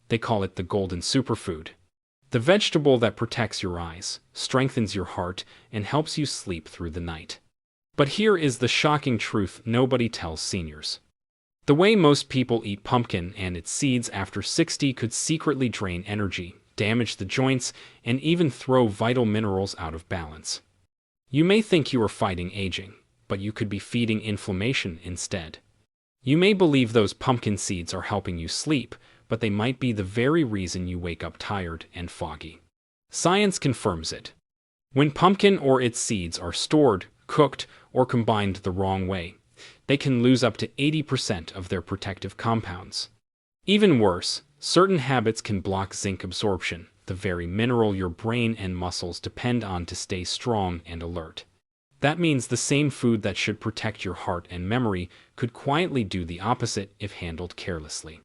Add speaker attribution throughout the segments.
Speaker 1: They call it the golden superfood. The vegetable that protects your eyes, strengthens your heart, and helps you sleep through the night. But here is the shocking truth nobody tells seniors. The way most people eat pumpkin and its seeds after 60 could secretly drain energy, damage the joints, and even throw vital minerals out of balance. You may think you are fighting aging, but you could be feeding inflammation instead. You may believe those pumpkin seeds are helping you sleep, but they might be the very reason you wake up tired and foggy. Science confirms it. When pumpkin or its seeds are stored, cooked, or combined the wrong way, they can lose up to 80% of their protective compounds. Even worse, certain habits can block zinc absorption, the very mineral your brain and muscles depend on to stay strong and alert. That means the same food that should protect your heart and memory could quietly do the opposite if handled carelessly.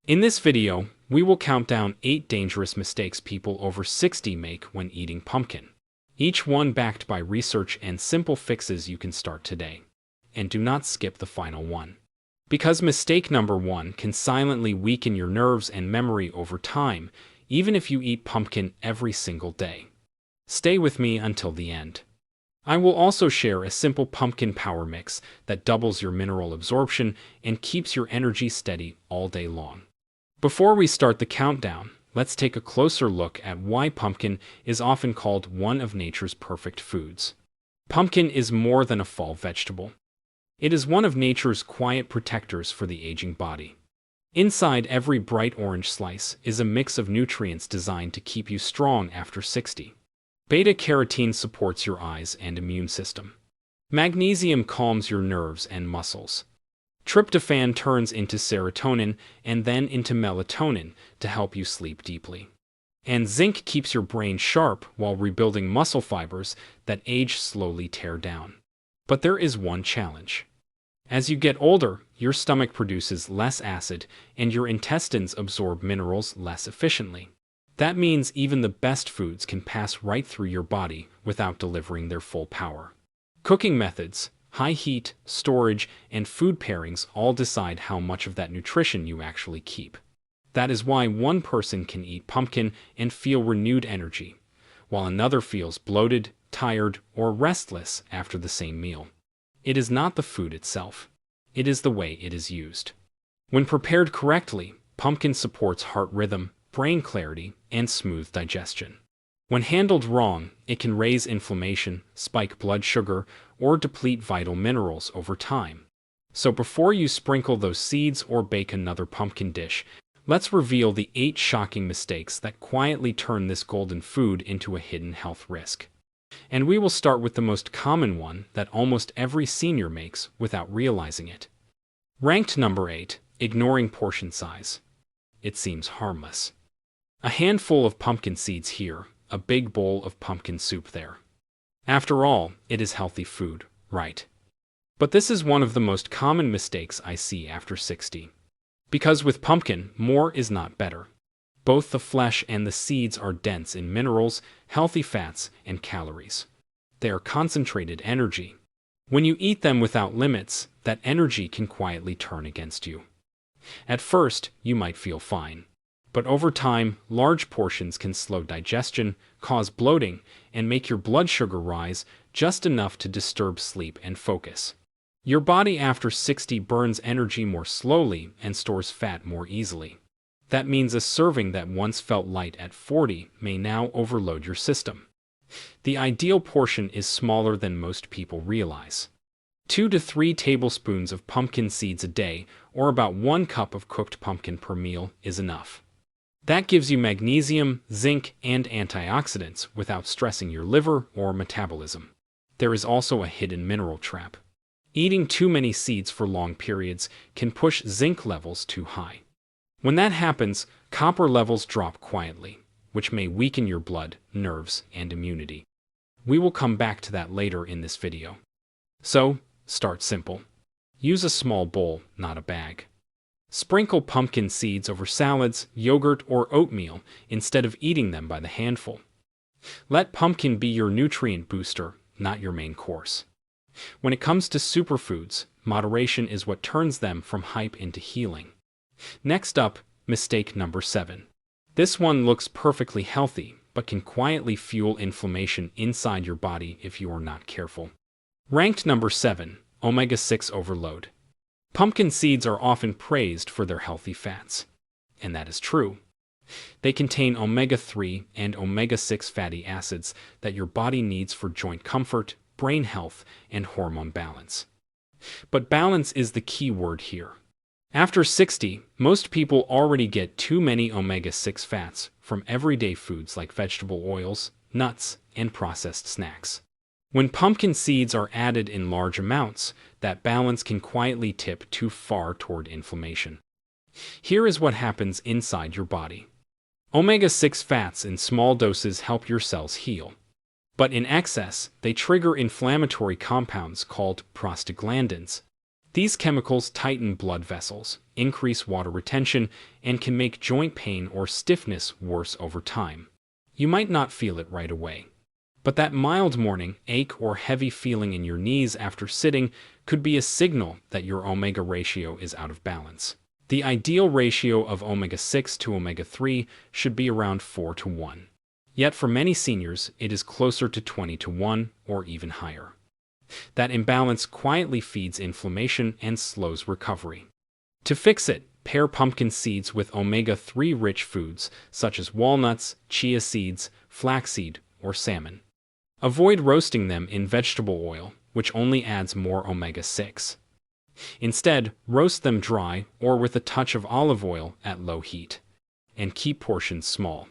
Speaker 1: In this video, we will count down 8 dangerous mistakes people over 60 make when eating pumpkin. Each one backed by research and simple fixes you can start today. And do not skip the final one. Because mistake number 1 can silently weaken your nerves and memory over time, even if you eat pumpkin every single day. Stay with me until the end. I will also share a simple pumpkin power mix that doubles your mineral absorption and keeps your energy steady all day long. Before we start the countdown, let's take a closer look at why pumpkin is often called one of nature's perfect foods. Pumpkin is more than a fall vegetable. It is one of nature's quiet protectors for the aging body. Inside every bright orange slice is a mix of nutrients designed to keep you strong after 60. Beta-carotene supports your eyes and immune system. Magnesium calms your nerves and muscles. Tryptophan turns into serotonin and then into melatonin to help you sleep deeply. And zinc keeps your brain sharp while rebuilding muscle fibers that age slowly tear down. But there is one challenge. As you get older, your stomach produces less acid and your intestines absorb minerals less efficiently. That means even the best foods can pass right through your body without delivering their full power. Cooking methods, high heat, storage, and food pairings all decide how much of that nutrition you actually keep. That is why one person can eat pumpkin and feel renewed energy, while another feels bloated, tired, or restless after the same meal. It is not the food itself. It is the way it is used. When prepared correctly, pumpkin supports heart rhythm, brain clarity, and smooth digestion. When handled wrong, it can raise inflammation, spike blood sugar, or deplete vital minerals over time. So before you sprinkle those seeds or bake another pumpkin dish, let's reveal the 8 shocking mistakes that quietly turn this golden food into a hidden health risk. And we will start with the most common one that almost every senior makes without realizing it. Ranked number 8, ignoring portion size. It seems harmless. A handful of pumpkin seeds here, a big bowl of pumpkin soup there. After all, it is healthy food, right? But this is one of the most common mistakes I see after 60. Because with pumpkin, more is not better. Both the flesh and the seeds are dense in minerals, healthy fats, and calories. They are concentrated energy. When you eat them without limits, that energy can quietly turn against you. At first, you might feel fine. But over time, large portions can slow digestion, cause bloating, and make your blood sugar rise just enough to disturb sleep and focus. Your body after 60 burns energy more slowly and stores fat more easily. That means a serving that once felt light at 40 may now overload your system. The ideal portion is smaller than most people realize. 2 to 3 tablespoons of pumpkin seeds a day, or about 1 cup of cooked pumpkin per meal, is enough. That gives you magnesium, zinc, and antioxidants without stressing your liver or metabolism. There is also a hidden mineral trap. Eating too many seeds for long periods can push zinc levels too high. When that happens, copper levels drop quietly, which may weaken your blood, nerves, and immunity. We will come back to that later in this video. So, start simple. Use a small bowl, not a bag. Sprinkle pumpkin seeds over salads, yogurt, or oatmeal instead of eating them by the handful. Let pumpkin be your nutrient booster, not your main course. When it comes to superfoods, moderation is what turns them from hype into healing. Next up, Mistake number 7. This one looks perfectly healthy, but can quietly fuel inflammation inside your body if you are not careful. Ranked number 7. Omega-6 overload. Pumpkin seeds are often praised for their healthy fats. And that is true. They contain omega-3 and omega-6 fatty acids that your body needs for joint comfort, brain health, and hormone balance. But balance is the key word here. After 60, most people already get too many omega-6 fats from everyday foods like vegetable oils, nuts, and processed snacks. When pumpkin seeds are added in large amounts, that balance can quietly tip too far toward inflammation. Here is what happens inside your body. Omega-6 fats in small doses help your cells heal. But in excess, they trigger inflammatory compounds called prostaglandins. These chemicals tighten blood vessels, increase water retention, and can make joint pain or stiffness worse over time. You might not feel it right away, but that mild morning ache or heavy feeling in your knees after sitting could be a signal that your omega ratio is out of balance. The ideal ratio of omega-6 to omega-3 should be around 4:1. Yet for many seniors, it is closer to 20:1 or even higher. That imbalance quietly feeds inflammation and slows recovery. To fix it, pair pumpkin seeds with omega-3 rich foods such as walnuts, chia seeds, flaxseed, or salmon. Avoid roasting them in vegetable oil, which only adds more omega-6. Instead, roast them dry or with a touch of olive oil at low heat. And keep portions small.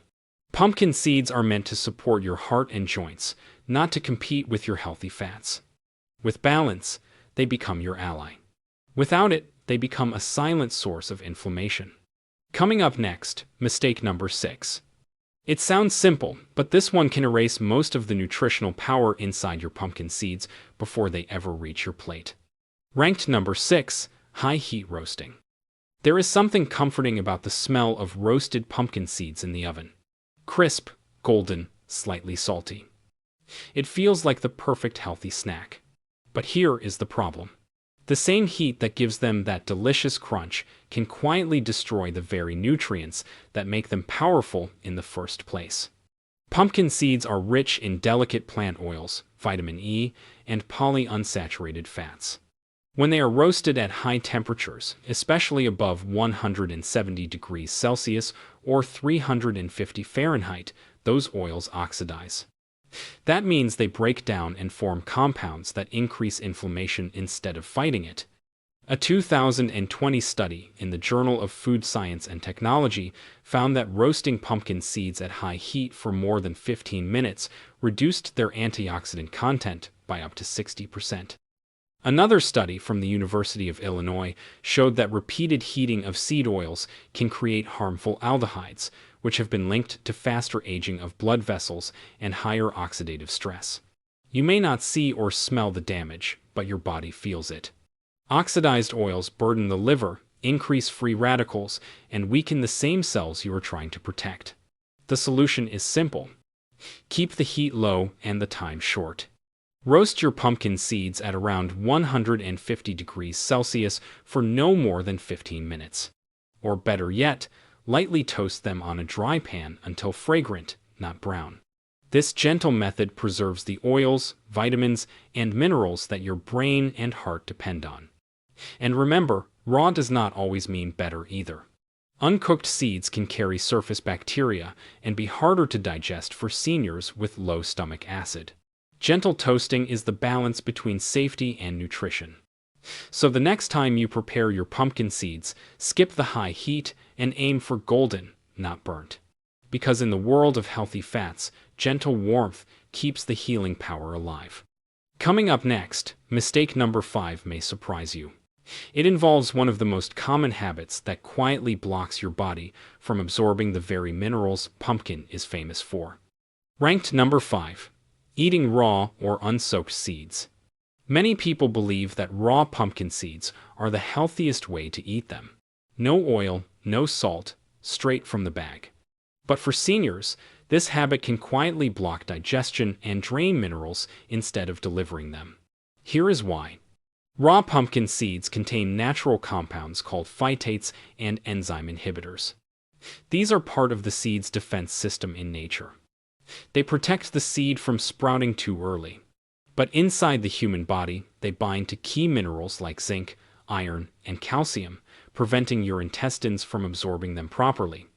Speaker 1: Pumpkin seeds are meant to support your heart and joints, not to compete with your healthy fats. With balance, they become your ally. Without it, they become a silent source of inflammation. Coming up next, mistake number 6. It sounds simple, but this one can erase most of the nutritional power inside your pumpkin seeds before they ever reach your plate. Ranked number 6, high heat roasting. There is something comforting about the smell of roasted pumpkin seeds in the oven. Crisp, golden, slightly salty. It feels like the perfect healthy snack. But here is the problem. The same heat that gives them that delicious crunch can quietly destroy the very nutrients that make them powerful in the first place. Pumpkin seeds are rich in delicate plant oils, vitamin E, and polyunsaturated fats. When they are roasted at high temperatures, especially above 170 degrees Celsius or 350 Fahrenheit, those oils oxidize. That means they break down and form compounds that increase inflammation instead of fighting it. A 2020 study in the Journal of Food Science and Technology found that roasting pumpkin seeds at high heat for more than 15 minutes reduced their antioxidant content by up to 60%. Another study from the University of Illinois showed that repeated heating of seed oils can create harmful aldehydes, which have been linked to faster aging of blood vessels and higher oxidative stress. You may not see or smell the damage, but your body feels it. Oxidized oils burden the liver, increase free radicals, and weaken the same cells you are trying to protect. The solution is simple. Keep the heat low and the time short. Roast your pumpkin seeds at around 150 degrees Celsius for no more than 15 minutes. Or better yet, lightly toast them on a dry pan until fragrant, not brown. This gentle method preserves the oils, vitamins, and minerals that your brain and heart depend on. And remember, raw does not always mean better either. Uncooked seeds can carry surface bacteria and be harder to digest for seniors with low stomach acid. Gentle toasting is the balance between safety and nutrition. So the next time you prepare your pumpkin seeds, skip the high heat and aim for golden, not burnt. Because in the world of healthy fats, gentle warmth keeps the healing power alive. Coming up next, mistake number 5 may surprise you. It involves one of the most common habits that quietly blocks your body from absorbing the very minerals pumpkin is famous for. Ranked number 5. Eating raw or unsoaked seeds. Many people believe that raw pumpkin seeds are the healthiest way to eat them. No oil, no salt, straight from the bag. But for seniors, this habit can quietly block digestion and drain minerals instead of delivering them. Here is why. Raw pumpkin seeds contain natural compounds called phytates and enzyme inhibitors. These are part of the seed's defense system in nature. They protect the seed from sprouting too early. But inside the human body, they bind to key minerals like zinc, iron, and calcium, preventing your intestines from absorbing them properly.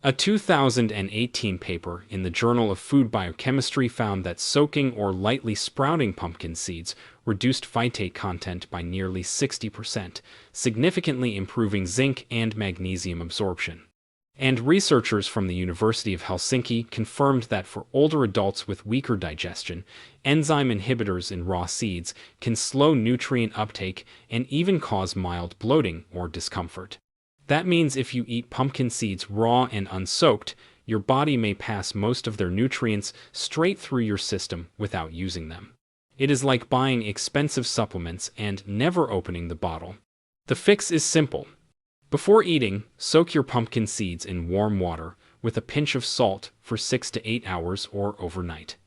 Speaker 1: A 2018 paper in the Journal of Food Biochemistry found that soaking or lightly sprouting pumpkin seeds reduced phytate content by nearly 60%, significantly improving zinc and magnesium absorption. And researchers from the University of Helsinki confirmed that for older adults with weaker digestion, enzyme inhibitors in raw seeds can slow nutrient uptake and even cause mild bloating or discomfort. That means if you eat pumpkin seeds raw and unsoaked, your body may pass most of their nutrients straight through your system without using them. It is like buying expensive supplements and never opening the bottle. The fix is simple. Before eating, soak your pumpkin seeds in warm water with a pinch of salt for 6 to 8 hours or overnight.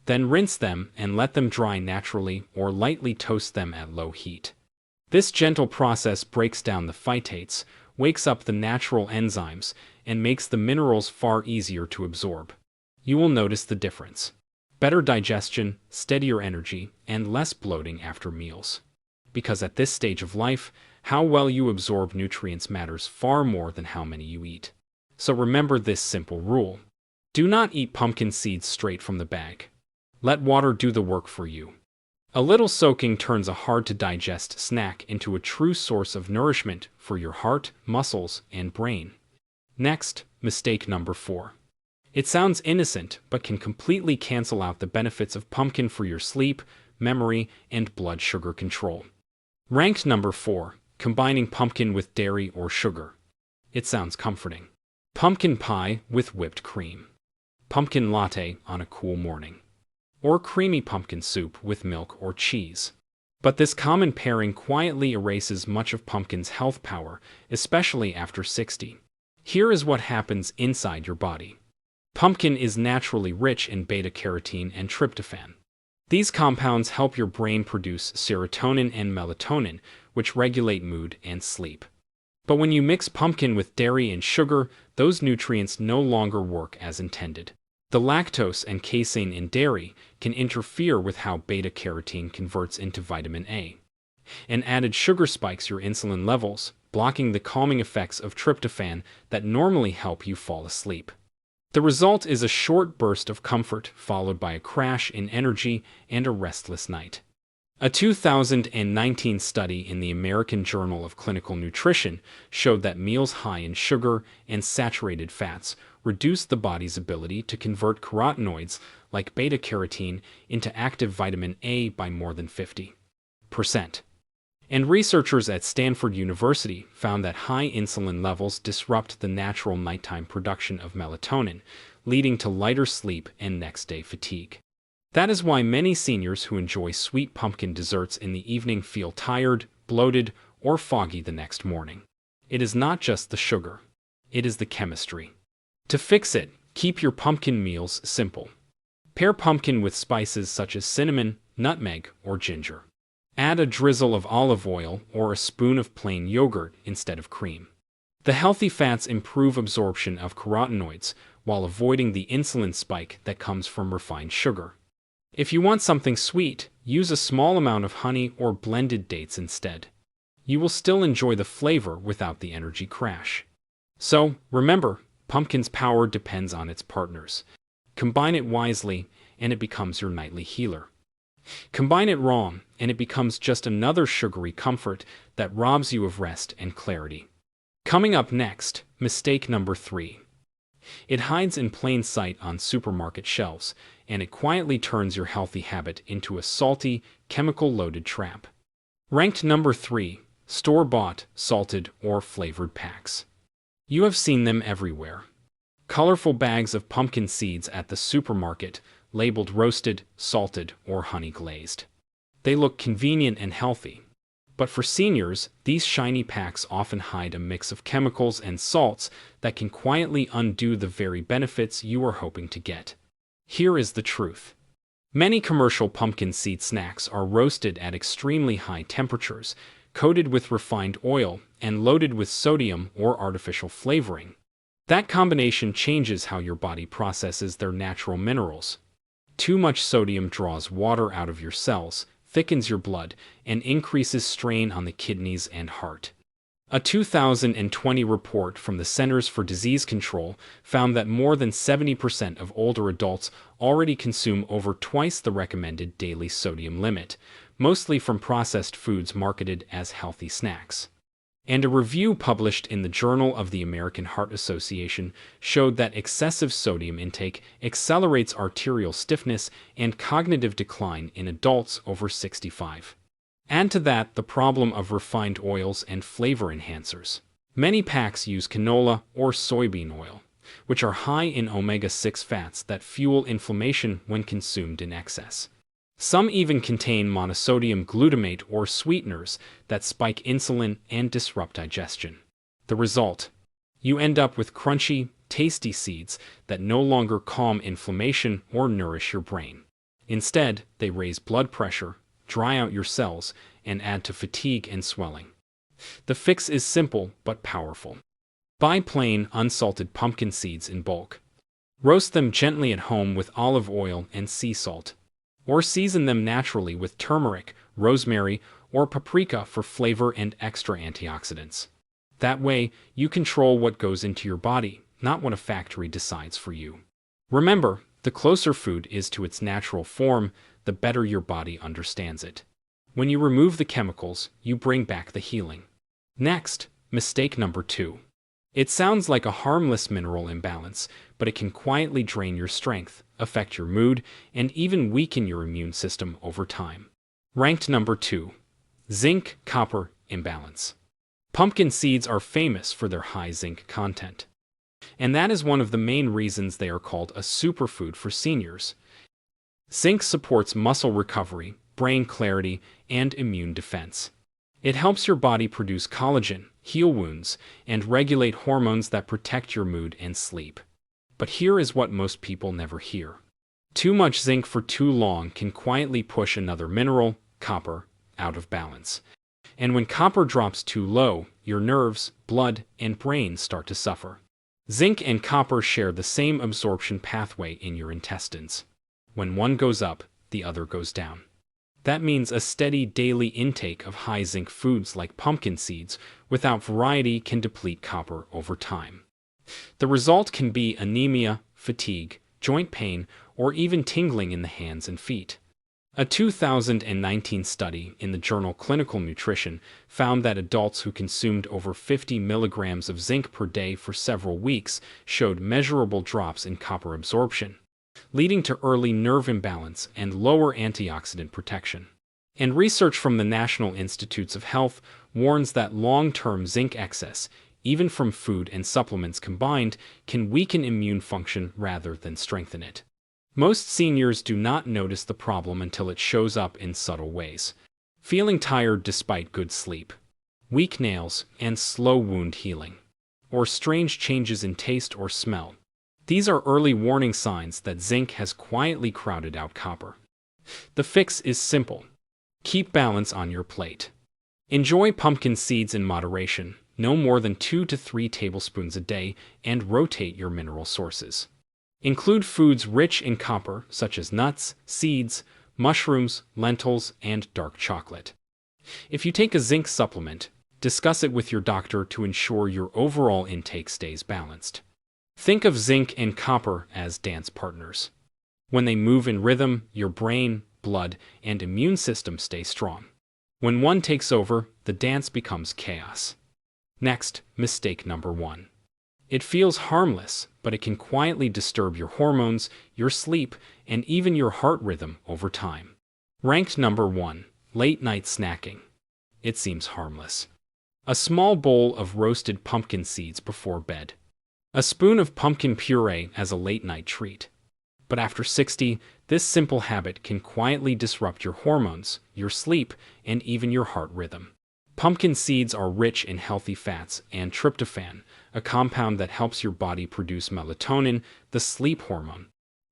Speaker 1: Then rinse them and let them dry naturally or lightly toast them at low heat. This gentle process breaks down the phytates, wakes up the natural enzymes, and makes the minerals far easier to absorb. You will notice the difference. Better digestion, steadier energy, and less bloating after meals. Because at this stage of life, how well you absorb nutrients matters far more than how many you eat. So remember this simple rule. Do not eat pumpkin seeds straight from the bag. Let water do the work for you. A little soaking turns a hard-to-digest snack into a true source of nourishment for your heart, muscles, and brain. Next, mistake number 4. It sounds innocent, but can completely cancel out the benefits of pumpkin for your sleep, memory, and blood sugar control. Ranked number 4. Combining pumpkin with dairy or sugar. It sounds comforting. Pumpkin pie with whipped cream. Pumpkin latte on a cool morning. Or creamy pumpkin soup with milk or cheese. But this common pairing quietly erases much of pumpkin's health power, especially after 60. Here is what happens inside your body. Pumpkin is naturally rich in beta-carotene and tryptophan. These compounds help your brain produce serotonin and melatonin, which regulate mood and sleep. But when you mix pumpkin with dairy and sugar, those nutrients no longer work as intended. The lactose and casein in dairy can interfere with how beta-carotene converts into vitamin A. And added sugar spikes your insulin levels, blocking the calming effects of tryptophan that normally help you fall asleep. The result is a short burst of comfort followed by a crash in energy and a restless night. A 2019 study in the American Journal of Clinical Nutrition showed that meals high in sugar and saturated fats reduced the body's ability to convert carotenoids like beta-carotene into active vitamin A by more than 50%. And researchers at Stanford University found that high insulin levels disrupt the natural nighttime production of melatonin, leading to lighter sleep and next-day fatigue. That is why many seniors who enjoy sweet pumpkin desserts in the evening feel tired, bloated, or foggy the next morning. It is not just the sugar. It is the chemistry. To fix it, keep your pumpkin meals simple. Pair pumpkin with spices such as cinnamon, nutmeg, or ginger. Add a drizzle of olive oil or a spoon of plain yogurt instead of cream. The healthy fats improve absorption of carotenoids while avoiding the insulin spike that comes from refined sugar. If you want something sweet, use a small amount of honey or blended dates instead. You will still enjoy the flavor without the energy crash. So, remember, pumpkin's power depends on its partners. Combine it wisely, and it becomes your nightly healer. Combine it wrong, and it becomes just another sugary comfort that robs you of rest and clarity. Coming up next, mistake number 3. It hides in plain sight on supermarket shelves, and it quietly turns your healthy habit into a salty, chemical-loaded trap. Ranked number 3, store-bought, salted, or flavored packs. You have seen them everywhere. Colorful bags of pumpkin seeds at the supermarket, labeled roasted, salted, or honey-glazed. They look convenient and healthy. But for seniors, these shiny packs often hide a mix of chemicals and salts that can quietly undo the very benefits you are hoping to get. Here is the truth. Many commercial pumpkin seed snacks are roasted at extremely high temperatures, coated with refined oil, and loaded with sodium or artificial flavoring. That combination changes how your body processes their natural minerals. Too much sodium draws water out of your cells, thickens your blood, and increases strain on the kidneys and heart. A 2020 report from the Centers for Disease Control found that more than 70% of older adults already consume over twice the recommended daily sodium limit, mostly from processed foods marketed as healthy snacks. And a review published in the Journal of the American Heart Association showed that excessive sodium intake accelerates arterial stiffness and cognitive decline in adults over 65. Add to that the problem of refined oils and flavor enhancers. Many packs use canola or soybean oil, which are high in omega-6 fats that fuel inflammation when consumed in excess. Some even contain monosodium glutamate or sweeteners that spike insulin and disrupt digestion. The result? You end up with crunchy, tasty seeds that no longer calm inflammation or nourish your brain. Instead, they raise blood pressure, dry out your cells, and add to fatigue and swelling. The fix is simple but powerful. Buy plain, unsalted pumpkin seeds in bulk. Roast them gently at home with olive oil and sea salt. Or season them naturally with turmeric, rosemary, or paprika for flavor and extra antioxidants. That way, you control what goes into your body, not what a factory decides for you. Remember, the closer food is to its natural form, the better your body understands it. When you remove the chemicals, you bring back the healing. Next, mistake number 2. It sounds like a harmless mineral imbalance, but it can quietly drain your strength, affect your mood, and even weaken your immune system over time. Ranked number 2. Zinc-copper imbalance. Pumpkin seeds are famous for their high zinc content. And that is one of the main reasons they are called a superfood for seniors. Zinc supports muscle recovery, brain clarity, and immune defense. It helps your body produce collagen, heal wounds, and regulate hormones that protect your mood and sleep. But here is what most people never hear. Too much zinc for too long can quietly push another mineral, copper, out of balance. And when copper drops too low, your nerves, blood, and brain start to suffer. Zinc and copper share the same absorption pathway in your intestines. When one goes up, the other goes down. That means a steady daily intake of high zinc foods like pumpkin seeds without variety can deplete copper over time. The result can be anemia, fatigue, joint pain, or even tingling in the hands and feet. A 2019 study in the journal Clinical Nutrition found that adults who consumed over 50 milligrams of zinc per day for several weeks showed measurable drops in copper absorption, leading to early nerve imbalance and lower antioxidant protection. And research from the National Institutes of Health warns that long-term zinc excess, even from food and supplements combined, can weaken immune function rather than strengthen it. Most seniors do not notice the problem until it shows up in subtle ways. Feeling tired despite good sleep, weak nails, and slow wound healing, or strange changes in taste or smell. These are early warning signs that zinc has quietly crowded out copper. The fix is simple. Keep balance on your plate. Enjoy pumpkin seeds in moderation, no more than 2 to 3 tablespoons a day, and rotate your mineral sources. Include foods rich in copper, such as nuts, seeds, mushrooms, lentils, and dark chocolate. If you take a zinc supplement, discuss it with your doctor to ensure your overall intake stays balanced. Think of zinc and copper as dance partners. When they move in rhythm, your brain, blood, and immune system stay strong. When one takes over, the dance becomes chaos. Next, mistake number 1. It feels harmless, but it can quietly disturb your hormones, your sleep, and even your heart rhythm over time. Ranked number 1. Late-night snacking. It seems harmless. A small bowl of roasted pumpkin seeds before bed. A spoon of pumpkin puree as a late-night treat. But after 60, this simple habit can quietly disrupt your hormones, your sleep, and even your heart rhythm. Pumpkin seeds are rich in healthy fats and tryptophan, a compound that helps your body produce melatonin, the sleep hormone.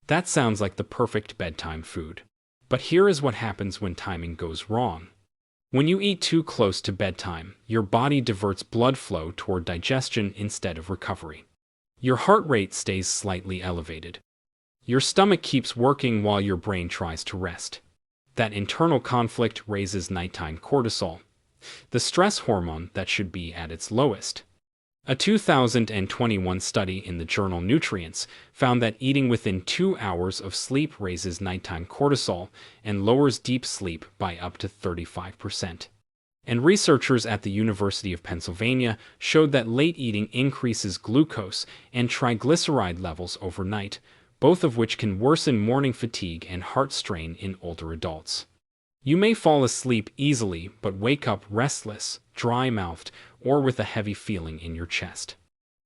Speaker 1: That sounds like the perfect bedtime food. But here is what happens when timing goes wrong. When you eat too close to bedtime, your body diverts blood flow toward digestion instead of recovery. Your heart rate stays slightly elevated. Your stomach keeps working while your brain tries to rest. That internal conflict raises nighttime cortisol, the stress hormone that should be at its lowest. A 2021 study in the journal Nutrients found that eating within 2 hours of sleep raises nighttime cortisol and lowers deep sleep by up to 35%. And researchers at the University of Pennsylvania showed that late eating increases glucose and triglyceride levels overnight, both of which can worsen morning fatigue and heart strain in older adults. You may fall asleep easily but wake up restless, dry-mouthed, or with a heavy feeling in your chest.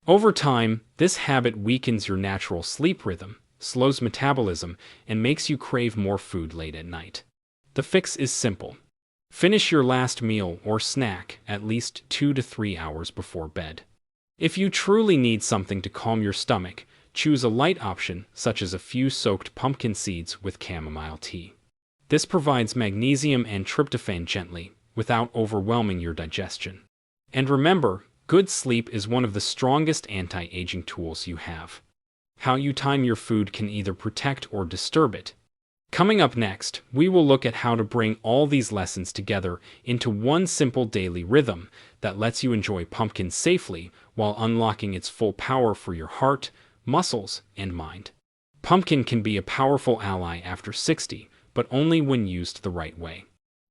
Speaker 1: Over time, this habit weakens your natural sleep rhythm, slows metabolism, and makes you crave more food late at night. The fix is simple. Finish your last meal or snack at least 2 to 3 hours before bed. If you truly need something to calm your stomach, choose a light option such as a few soaked pumpkin seeds with chamomile tea. This provides magnesium and tryptophan gently, without overwhelming your digestion. And remember, good sleep is one of the strongest anti-aging tools you have. How you time your food can either protect or disturb it. Coming up next, we will look at how to bring all these lessons together into one simple daily rhythm that lets you enjoy pumpkin safely while unlocking its full power for your heart, muscles, and mind. Pumpkin can be a powerful ally after 60, but only when used the right way.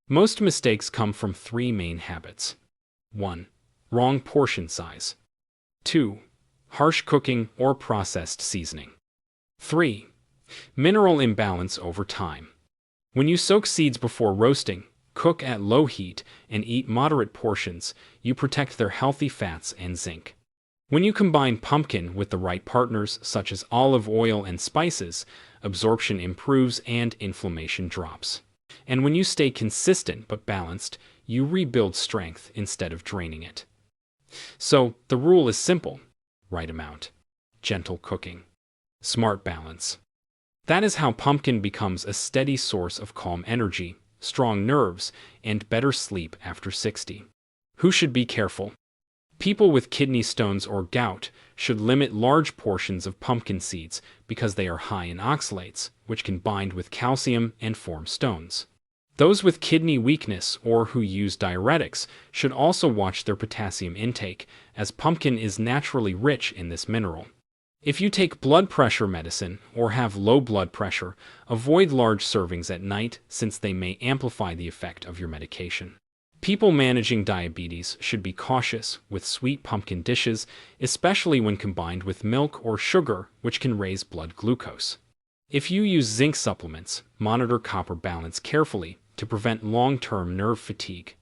Speaker 1: Most mistakes come from 3 main habits. 1. Wrong portion size. 2. Harsh cooking or processed seasoning. 3. Mineral imbalance over time. When you soak seeds before roasting, cook at low heat, and eat moderate portions, you protect their healthy fats and zinc. When you combine pumpkin with the right partners such as olive oil and spices, absorption improves and inflammation drops. And when you stay consistent but balanced, you rebuild strength instead of draining it. So, the rule is simple. Right amount. Gentle cooking. Smart balance. That is how pumpkin becomes a steady source of calm energy, strong nerves, and better sleep after 60. Who should be careful? People with kidney stones or gout should limit large portions of pumpkin seeds because they are high in oxalates, which can bind with calcium and form stones. Those with kidney weakness or who use diuretics should also watch their potassium intake, as pumpkin is naturally rich in this mineral. If you take blood pressure medicine or have low blood pressure, avoid large servings at night since they may amplify the effect of your medication. People managing diabetes should be cautious with sweet pumpkin dishes, especially when combined with milk or sugar, which can raise blood glucose. If you use zinc supplements, monitor copper balance carefully to prevent long-term nerve fatigue.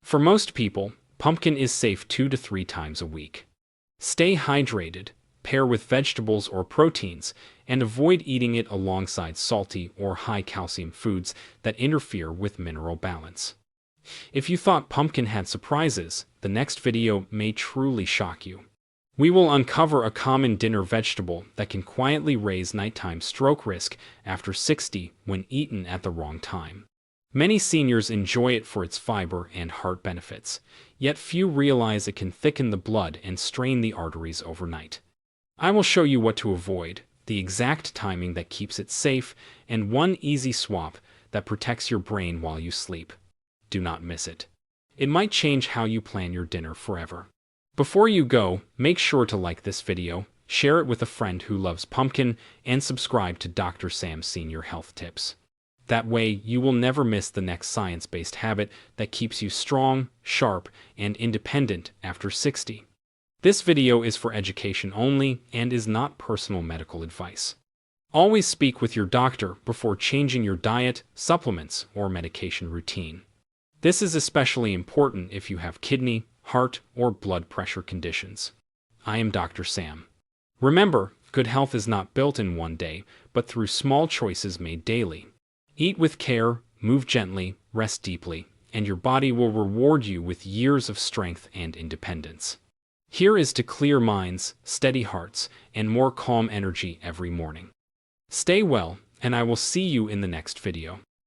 Speaker 1: For most people, pumpkin is safe 2 to 3 times a week. Stay hydrated, pair with vegetables or proteins, and avoid eating it alongside salty or high-calcium foods that interfere with mineral balance. If you thought pumpkin had surprises, the next video may truly shock you. We will uncover a common dinner vegetable that can quietly raise nighttime stroke risk after 60 when eaten at the wrong time. Many seniors enjoy it for its fiber and heart benefits, yet few realize it can thicken the blood and strain the arteries overnight. I will show you what to avoid, the exact timing that keeps it safe, and one easy swap that protects your brain while you sleep. Do not miss it. It might change how you plan your dinner forever. Before you go, make sure to like this video, share it with a friend who loves pumpkin, and subscribe to Dr. Sam's Senior Health Tips. That way, you will never miss the next science-based habit that keeps you strong, sharp, and independent after 60. This video is for education only and is not personal medical advice. Always speak with your doctor before changing your diet, supplements, or medication routine. This is especially important if you have kidney, heart, or blood pressure conditions. I am Dr. Sam. Remember, good health is not built in one day, but through small choices made daily. Eat with care, move gently, rest deeply, and your body will reward you with years of strength and independence. Here is to clear minds, steady hearts, and more calm energy every morning. Stay well, and I will see you in the next video.